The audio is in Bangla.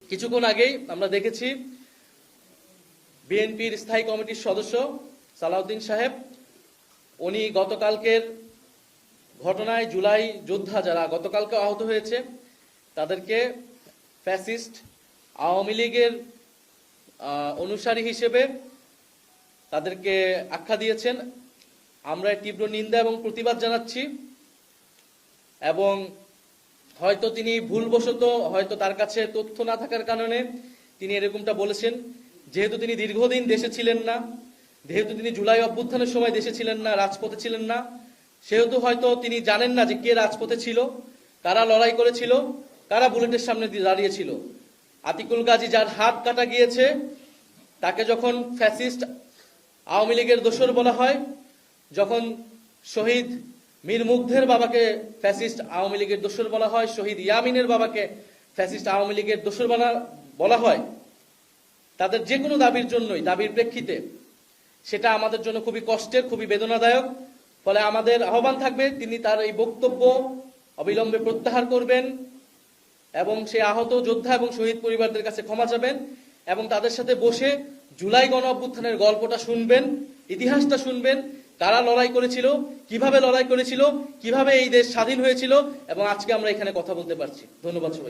কিছুক্ষণ আগেই আমরা দেখেছি বিএনপির স্থায়ী কমিটির সদস্য সালাউদ্দিন সাহেব উনি গতকালকের ঘটনায় জুলাই যোদ্ধা যারা গতকালকে আহত হয়েছে তাদেরকে ফ্যাসিস্ট আওয়ামী লীগের অনুসারী হিসেবে তাদেরকে আখ্যা দিয়েছেন। আমরা তীব্র নিন্দা এবং প্রতিবাদ জানাচ্ছি এবং হয়তো তিনি ভুলবশত হয়তো তার কাছে তথ্য না থাকার কারণে তিনি এরকমটা বলেছেন। যেহেতু তিনি দীর্ঘদিন দেশে ছিলেন না, যেহেতু তিনি জুলাই অভ্যুত্থানের সময় দেশে ছিলেন না, রাজপথে ছিলেন না, সেহেতু হয়তো তিনি জানেন না যে কে রাজপথে ছিল, কারা লড়াই করেছিল, কারা বুলেটের সামনে দাঁড়িয়েছিল। আতিকুল গাজী যার হাত কাটা গিয়েছে তাকে যখন ফ্যাসিস্ট আওয়ামী লীগের দোসর বলা হয়, যখন শহীদ মীর মুগ্ধের বাবাকে ফ্যাসিস্ট আওয়ামী লীগের দোসর বলা হয়, শহীদ ইয়ামিনের বাবাকে ফ্যাসিস্ট আওয়ামী লীগের দোসর বলা হয়, তাদের যে কোনো দাবির জন্যই, দাবির প্রেক্ষিতে সেটা আমাদের জন্য খুবই কষ্টের, খুবই বেদনাদায়ক। ফলে আমাদের আহ্বান থাকবে তিনি তার এই বক্তব্য অবিলম্বে প্রত্যাহার করবেন এবং সে আহত যোদ্ধা এবং শহীদ পরিবারদের কাছে ক্ষমা চাবেন এবং তাদের সাথে বসে জুলাই গণ অভ্যুত্থানের গল্পটা শুনবেন, ইতিহাসটা শুনবেন, কারা লড়াই করেছিল, কিভাবে লড়াই করেছিল, কিভাবে এই দেশ স্বাধীন হয়েছিল এবং আজকে আমরা এখানে কথা বলতে পারছি। ধন্যবাদ সবাই।